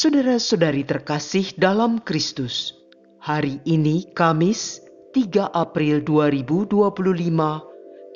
Saudara-saudari terkasih dalam Kristus, hari ini Kamis 3 April 2025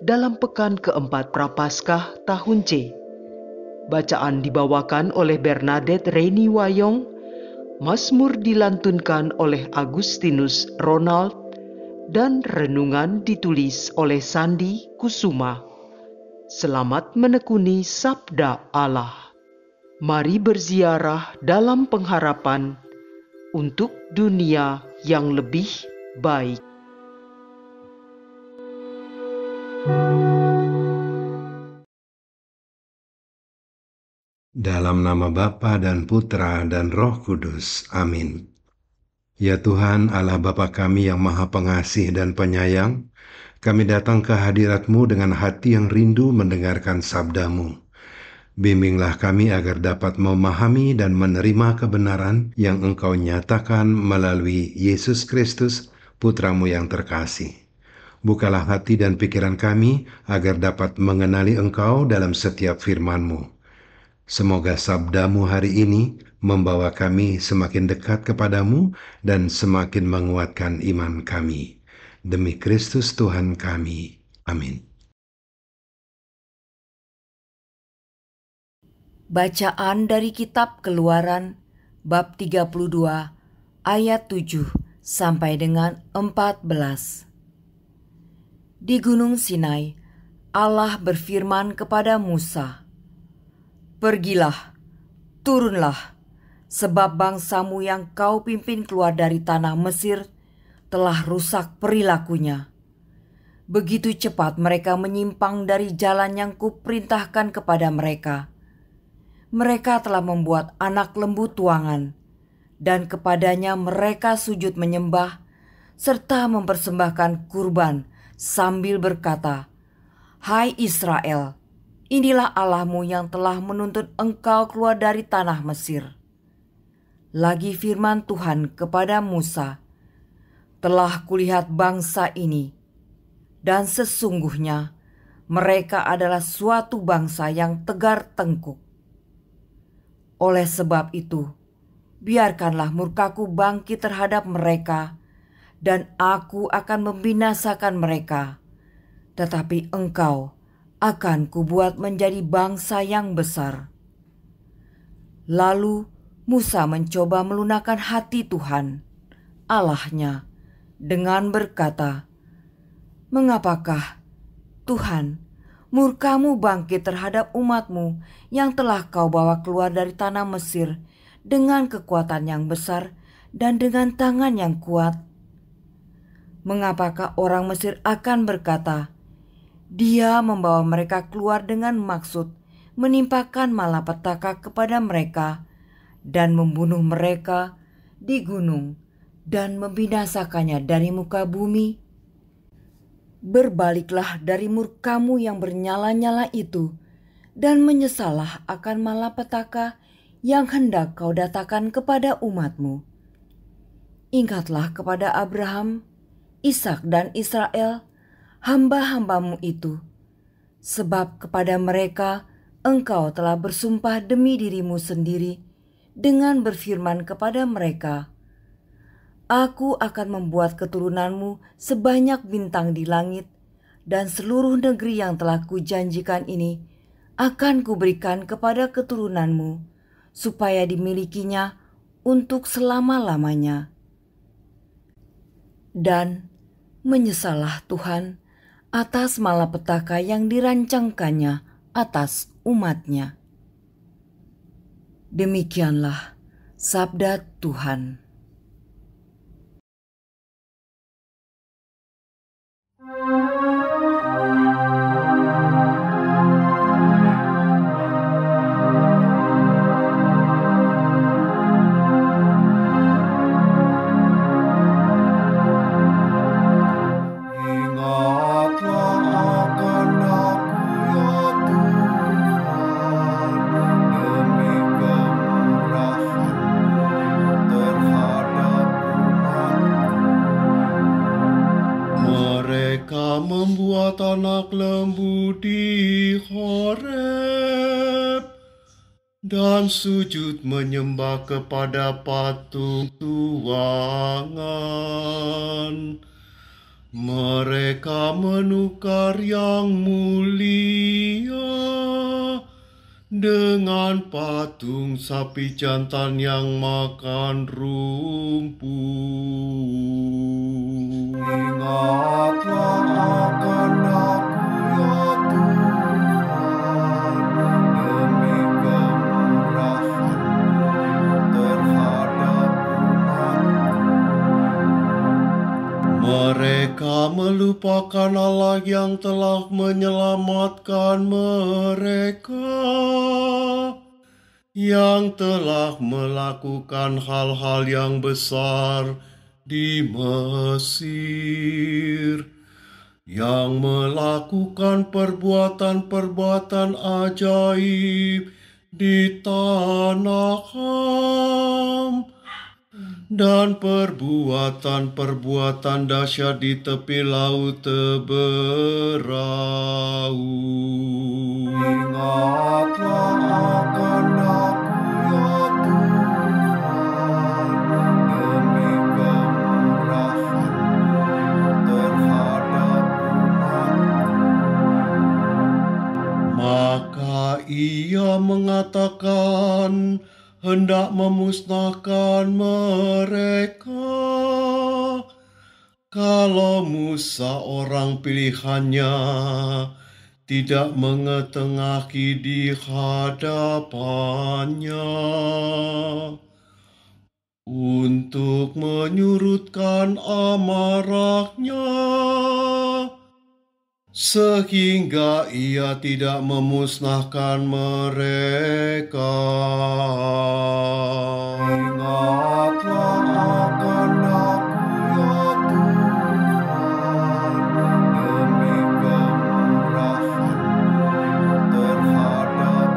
dalam pekan keempat Prapaskah tahun C. Bacaan dibawakan oleh Bernadette Reni Wayong, Mazmur dilantunkan oleh Agustinus Ronald, dan renungan ditulis oleh Sandi Kusuma. Selamat menekuni Sabda Allah. Mari berziarah dalam pengharapan untuk dunia yang lebih baik. Dalam nama Bapa dan Putra dan Roh Kudus. Amin. Ya Tuhan, Allah Bapa kami yang Maha Pengasih dan Penyayang, kami datang ke hadirat-Mu dengan hati yang rindu mendengarkan sabda-Mu. Bimbinglah kami agar dapat memahami dan menerima kebenaran yang Engkau nyatakan melalui Yesus Kristus, Putra-Mu yang terkasih. Bukalah hati dan pikiran kami agar dapat mengenali Engkau dalam setiap firman-Mu. Semoga sabda-Mu hari ini membawa kami semakin dekat kepadamu dan semakin menguatkan iman kami. Demi Kristus Tuhan kami. Amin. Bacaan dari Kitab Keluaran bab 32 ayat 7 sampai dengan 14. Di Gunung Sinai, Allah berfirman kepada Musa, "Pergilah, turunlah, sebab bangsamu yang kau pimpin keluar dari tanah Mesir telah rusak perilakunya. Begitu cepat mereka menyimpang dari jalan yang kuperintahkan kepada mereka. Mereka telah membuat anak lembu tuangan, dan kepadanya mereka sujud menyembah, serta mempersembahkan kurban sambil berkata, 'Hai Israel, inilah Allahmu yang telah menuntun engkau keluar dari tanah Mesir.' Lagi firman Tuhan kepada Musa, 'Telah kulihat bangsa ini, dan sesungguhnya mereka adalah suatu bangsa yang tegar tengkuk. Oleh sebab itu, biarkanlah murkaku bangkit terhadap mereka, dan aku akan membinasakan mereka. Tetapi engkau akan kubuat menjadi bangsa yang besar.' Lalu Musa mencoba melunakkan hati Tuhan, Allahnya, dengan berkata, 'Mengapakah, Tuhan, murkamu bangkit terhadap umatmu yang telah kau bawa keluar dari tanah Mesir dengan kekuatan yang besar dan dengan tangan yang kuat? Mengapakah orang Mesir akan berkata, Dia membawa mereka keluar dengan maksud menimpakan malapetaka kepada mereka dan membunuh mereka di gunung dan membinasakannya dari muka bumi? Berbaliklah dari murkamu yang bernyala-nyala itu, dan menyesallah akan malapetaka yang hendak kau datangkan kepada umatmu. Ingatlah kepada Abraham, Ishak dan Israel, hamba-hambamu itu, sebab kepada mereka engkau telah bersumpah demi dirimu sendiri dengan berfirman kepada mereka, Aku akan membuat keturunanmu sebanyak bintang di langit, dan seluruh negeri yang telah kujanjikan ini akan kuberikan kepada keturunanmu, supaya dimilikinya untuk selama-lamanya.' Dan menyesallah Tuhan atas malapetaka yang dirancangkannya atas umatnya." Demikianlah sabda Tuhan. Membuat anak lembu di Horeb dan sujud menyembah kepada patung tuangan. Mereka menukar yang mulia dengan patung sapi jantan yang makan rumput. Ingatlah akan aku, ya Tuhan, demi kemurahan-Mu terhadap umat-Mu. Mereka melupakan Allah yang telah menyelamatkan mereka, yang telah melakukan hal-hal yang besar di Mesir, yang melakukan perbuatan-perbuatan ajaib di tanah Ham, dan perbuatan-perbuatan dahsyat di tepi laut Teberau. Ingatlah akan aku, ya Tuhan, demi kemurahan-Mu terhadap umat-Mu. Maka ia mengatakan, hendak memusnahkan mereka. Kalau Musa orang pilihannya tidak mengetengahi di hadapannya untuk menyurutkan amarahnya, sehingga ia tidak memusnahkan mereka. Ingatlah akan aku, ya Tuhan, demi kemurahan-Mu terhadap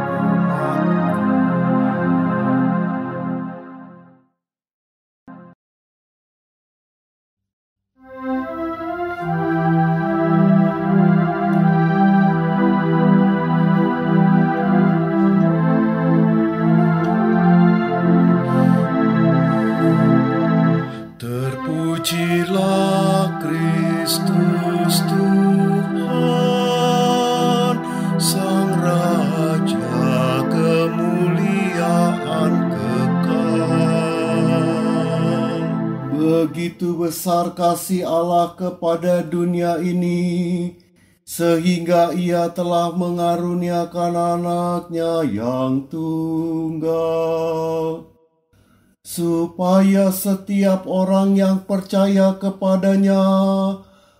Terpujilah Kristus Tuhan, Sang Raja kemuliaan kekal. Begitu besar kasih Allah kepada dunia ini, sehingga Ia telah mengaruniakan anaknya yang tunggal, supaya setiap orang yang percaya kepadanya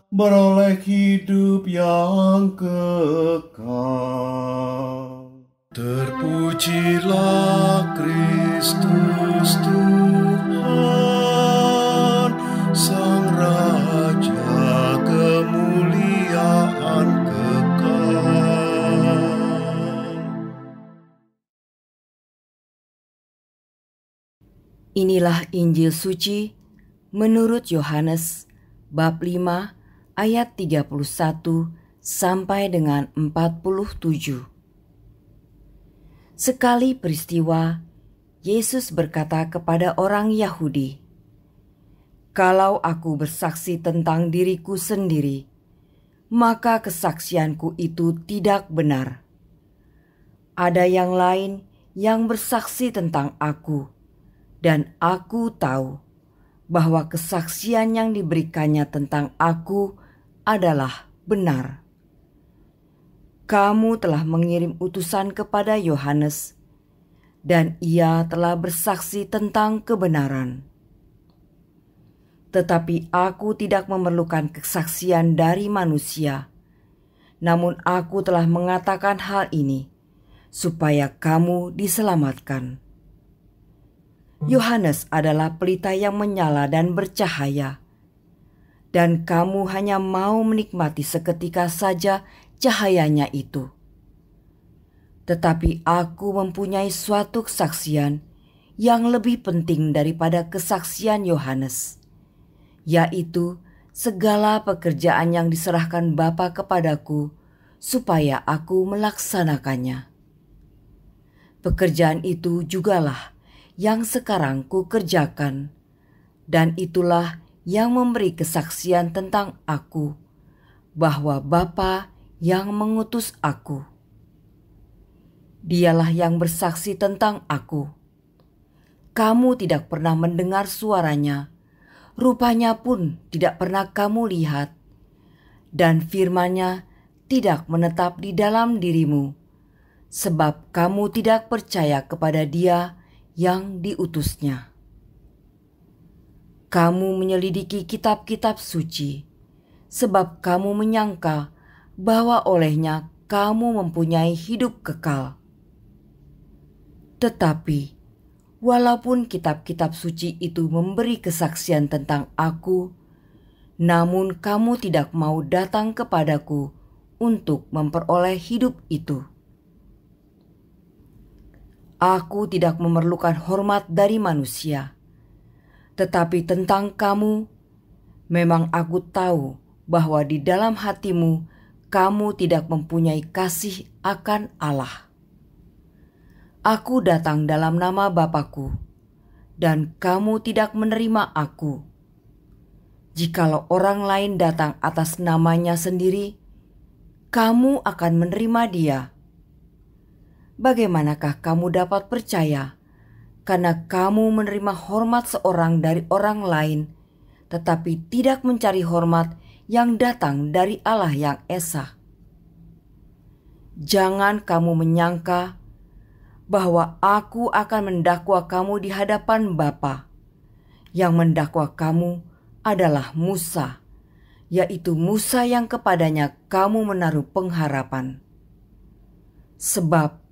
beroleh hidup yang kekal. Terpujilah Kristus Tuhan, Sang Raja kemuliaan kekal. Inilah Injil suci menurut Yohanes bab 5 ayat 31 sampai dengan 47. Sekali peristiwa, Yesus berkata kepada orang Yahudi, "Kalau aku bersaksi tentang diriku sendiri, maka kesaksianku itu tidak benar. Ada yang lain yang bersaksi tentang aku, dan aku tahu bahwa kesaksian yang diberikannya tentang aku adalah benar. Kamu telah mengirim utusan kepada Yohanes, dan ia telah bersaksi tentang kebenaran. Tetapi aku tidak memerlukan kesaksian dari manusia, namun aku telah mengatakan hal ini, supaya kamu diselamatkan. Yohanes adalah pelita yang menyala dan bercahaya, dan kamu hanya mau menikmati seketika saja cahayanya itu. Tetapi aku mempunyai suatu kesaksian yang lebih penting daripada kesaksian Yohanes, yaitu segala pekerjaan yang diserahkan Bapa kepadaku supaya aku melaksanakannya. Pekerjaan itu jugalah yang sekarang kukerjakan, dan itulah yang memberi kesaksian tentang aku, bahwa Bapa yang mengutus aku. Dialah yang bersaksi tentang aku. Kamu tidak pernah mendengar suaranya, rupanya pun tidak pernah kamu lihat, dan firman-Nya tidak menetap di dalam dirimu, sebab kamu tidak percaya kepada Dia yang diutusnya. Kamu menyelidiki kitab-kitab suci, sebab kamu menyangka bahwa olehnya kamu mempunyai hidup kekal. Tetapi, walaupun kitab-kitab suci itu memberi kesaksian tentang aku, namun kamu tidak mau datang kepadaku untuk memperoleh hidup itu. Aku tidak memerlukan hormat dari manusia, tetapi tentang kamu, memang aku tahu bahwa di dalam hatimu kamu tidak mempunyai kasih akan Allah. Aku datang dalam nama Bapakku, dan kamu tidak menerima aku. Jikalau orang lain datang atas namanya sendiri, kamu akan menerima dia. Bagaimanakah kamu dapat percaya karena kamu menerima hormat seorang dari orang lain, tetapi tidak mencari hormat yang datang dari Allah yang esa? Jangan kamu menyangka bahwa aku akan mendakwa kamu di hadapan Bapa. Yang mendakwa kamu adalah Musa, yaitu Musa yang kepadanya kamu menaruh pengharapan. Sebab,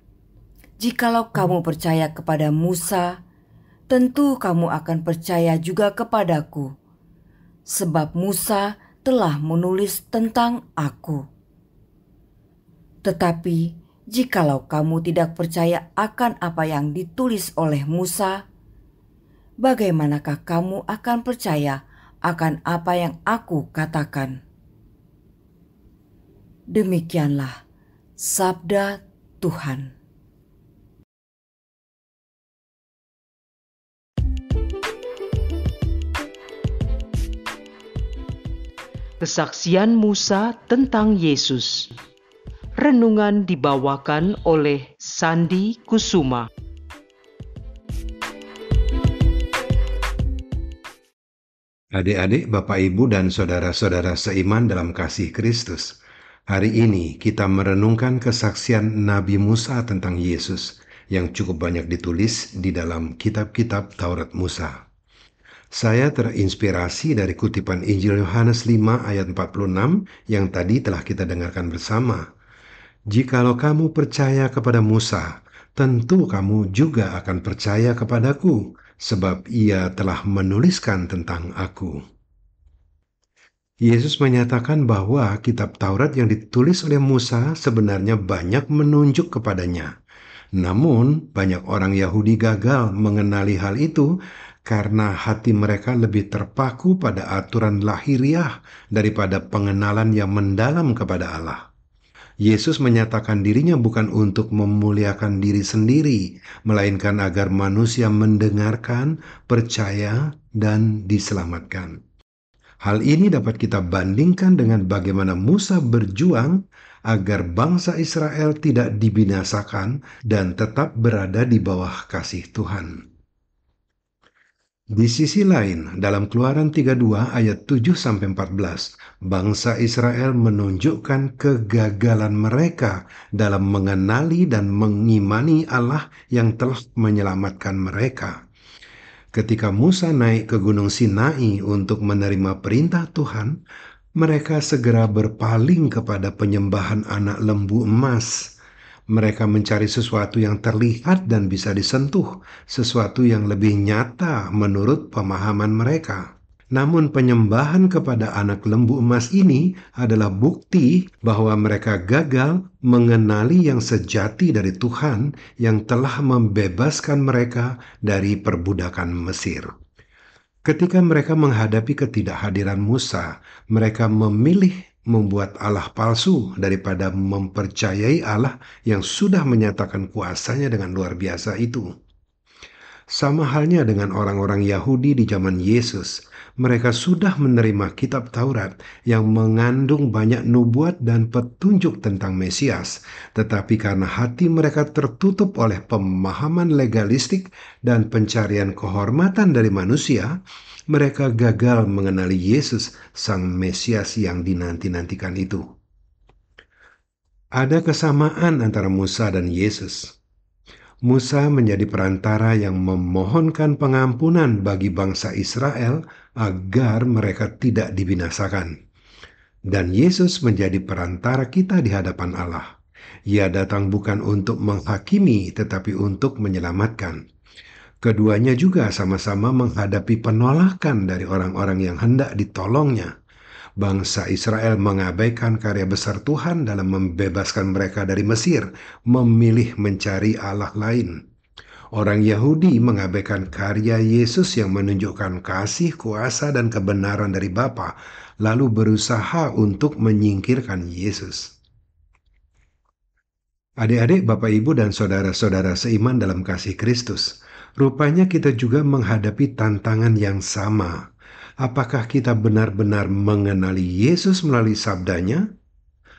jikalau kamu percaya kepada Musa, tentu kamu akan percaya juga kepadaku, sebab Musa telah menulis tentang aku. Tetapi, jikalau kamu tidak percaya akan apa yang ditulis oleh Musa, bagaimanakah kamu akan percaya akan apa yang aku katakan? Demikianlah sabda Tuhan. Kesaksian Musa tentang Yesus. Renungan dibawakan oleh Sandi Kusuma. Adik-adik, Bapak, Ibu, dan saudara-saudara seiman dalam kasih Kristus. Hari ini kita merenungkan kesaksian Nabi Musa tentang Yesus yang cukup banyak ditulis di dalam kitab-kitab Taurat Musa. Saya terinspirasi dari kutipan Injil Yohanes 5 ayat 46 yang tadi telah kita dengarkan bersama. Jikalau kamu percaya kepada Musa, tentu kamu juga akan percaya kepadaku, sebab ia telah menuliskan tentang aku. Yesus menyatakan bahwa kitab Taurat yang ditulis oleh Musa sebenarnya banyak menunjuk kepadanya. Namun, banyak orang Yahudi gagal mengenali hal itu karena hati mereka lebih terpaku pada aturan lahiriah daripada pengenalan yang mendalam kepada Allah. Yesus menyatakan dirinya bukan untuk memuliakan diri sendiri, melainkan agar manusia mendengarkan, percaya, dan diselamatkan. Hal ini dapat kita bandingkan dengan bagaimana Musa berjuang agar bangsa Israel tidak dibinasakan dan tetap berada di bawah kasih Tuhan. Di sisi lain, dalam Keluaran 32 ayat 7-14, bangsa Israel menunjukkan kegagalan mereka dalam mengenali dan mengimani Allah yang telah menyelamatkan mereka. Ketika Musa naik ke Gunung Sinai untuk menerima perintah Tuhan, mereka segera berpaling kepada penyembahan anak lembu emas. Mereka mencari sesuatu yang terlihat dan bisa disentuh, sesuatu yang lebih nyata menurut pemahaman mereka. Namun penyembahan kepada anak lembu emas ini adalah bukti bahwa mereka gagal mengenali yang sejati dari Tuhan yang telah membebaskan mereka dari perbudakan Mesir. Ketika mereka menghadapi ketidakhadiran Musa, mereka memilih membuat Allah palsu daripada mempercayai Allah yang sudah menyatakan kuasanya dengan luar biasa itu. Sama halnya dengan orang-orang Yahudi di zaman Yesus. Mereka sudah menerima kitab Taurat yang mengandung banyak nubuat dan petunjuk tentang Mesias. Tetapi karena hati mereka tertutup oleh pemahaman legalistik dan pencarian kehormatan dari manusia, mereka gagal mengenali Yesus, Sang Mesias yang dinanti-nantikan itu. Ada kesamaan antara Musa dan Yesus. Musa menjadi perantara yang memohonkan pengampunan bagi bangsa Israel agar mereka tidak dibinasakan. Dan Yesus menjadi perantara kita di hadapan Allah. Ia datang bukan untuk menghakimi, tetapi untuk menyelamatkan. Keduanya juga sama-sama menghadapi penolakan dari orang-orang yang hendak ditolongnya. Bangsa Israel mengabaikan karya besar Tuhan dalam membebaskan mereka dari Mesir, memilih mencari Allah lain. Orang Yahudi mengabaikan karya Yesus yang menunjukkan kasih, kuasa, dan kebenaran dari Bapa, lalu berusaha untuk menyingkirkan Yesus. Adik-adik, Bapak, Ibu, dan saudara-saudara seiman dalam kasih Kristus, rupanya kita juga menghadapi tantangan yang sama. Apakah kita benar-benar mengenali Yesus melalui sabdanya?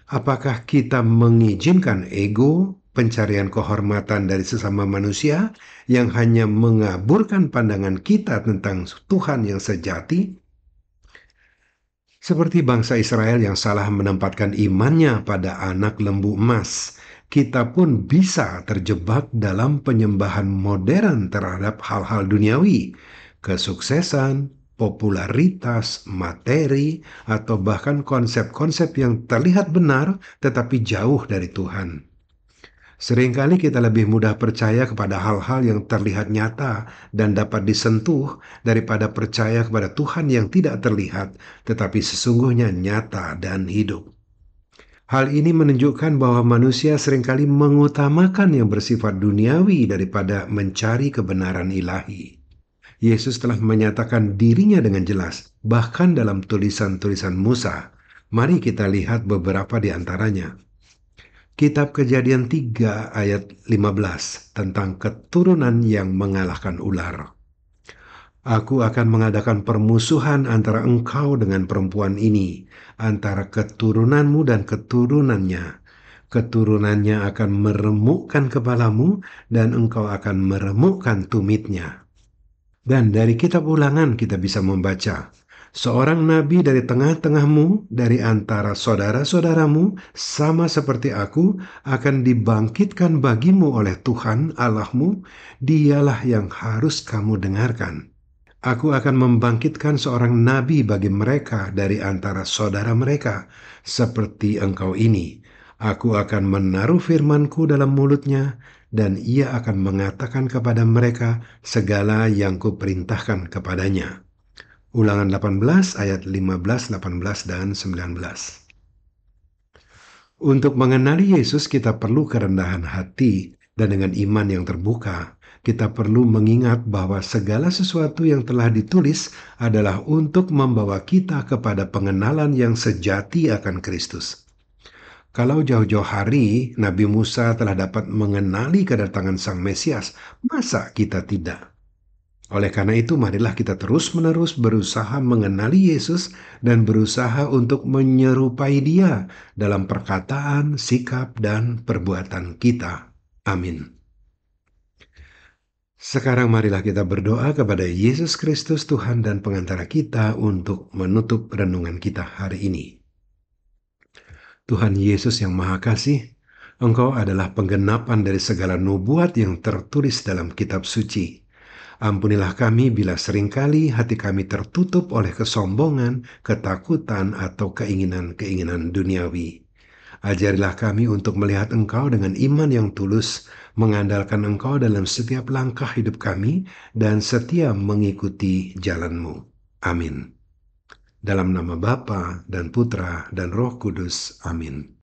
Apakah kita mengizinkan ego, pencarian kehormatan dari sesama manusia yang hanya mengaburkan pandangan kita tentang Tuhan yang sejati? Seperti bangsa Israel yang salah menempatkan imannya pada anak lembu emas, kita pun bisa terjebak dalam penyembahan modern terhadap hal-hal duniawi, kesuksesan, popularitas, materi, atau bahkan konsep-konsep yang terlihat benar tetapi jauh dari Tuhan. Seringkali kita lebih mudah percaya kepada hal-hal yang terlihat nyata dan dapat disentuh daripada percaya kepada Tuhan yang tidak terlihat tetapi sesungguhnya nyata dan hidup. Hal ini menunjukkan bahwa manusia seringkali mengutamakan yang bersifat duniawi daripada mencari kebenaran ilahi. Yesus telah menyatakan dirinya dengan jelas, bahkan dalam tulisan-tulisan Musa. Mari kita lihat beberapa di antaranya. Kitab Kejadian 3 ayat 15 tentang keturunan yang mengalahkan ular. Aku akan mengadakan permusuhan antara engkau dengan perempuan ini, antara keturunanmu dan keturunannya. Keturunannya akan meremukkan kepalamu dan engkau akan meremukkan tumitnya. Dan dari kitab Ulangan kita bisa membaca, seorang nabi dari tengah-tengahmu, dari antara saudara-saudaramu, sama seperti aku, akan dibangkitkan bagimu oleh Tuhan Allahmu, dialah yang harus kamu dengarkan. Aku akan membangkitkan seorang nabi bagi mereka dari antara saudara mereka, seperti engkau ini. Aku akan menaruh firman-Ku dalam mulutnya, dan ia akan mengatakan kepada mereka segala yang kuperintahkan kepadanya. Ulangan 18 ayat 15, 18, dan 19. Untuk mengenali Yesus kita perlu kerendahan hati, dan dengan iman yang terbuka, kita perlu mengingat bahwa segala sesuatu yang telah ditulis adalah untuk membawa kita kepada pengenalan yang sejati akan Kristus. Kalau jauh-jauh hari Nabi Musa telah dapat mengenali kedatangan Sang Mesias, masa kita tidak? Oleh karena itu, marilah kita terus-menerus berusaha mengenali Yesus dan berusaha untuk menyerupai Dia dalam perkataan, sikap, dan perbuatan kita. Amin. Sekarang marilah kita berdoa kepada Yesus Kristus, Tuhan dan pengantara kita, untuk menutup renungan kita hari ini. Tuhan Yesus yang Maha Kasih, Engkau adalah penggenapan dari segala nubuat yang tertulis dalam kitab suci. Ampunilah kami bila seringkali hati kami tertutup oleh kesombongan, ketakutan, atau keinginan-keinginan duniawi. Ajarilah kami untuk melihat Engkau dengan iman yang tulus, mengandalkan Engkau dalam setiap langkah hidup kami, dan setia mengikuti jalan-Mu. Amin. Dalam nama Bapa dan Putra dan Roh Kudus. Amin.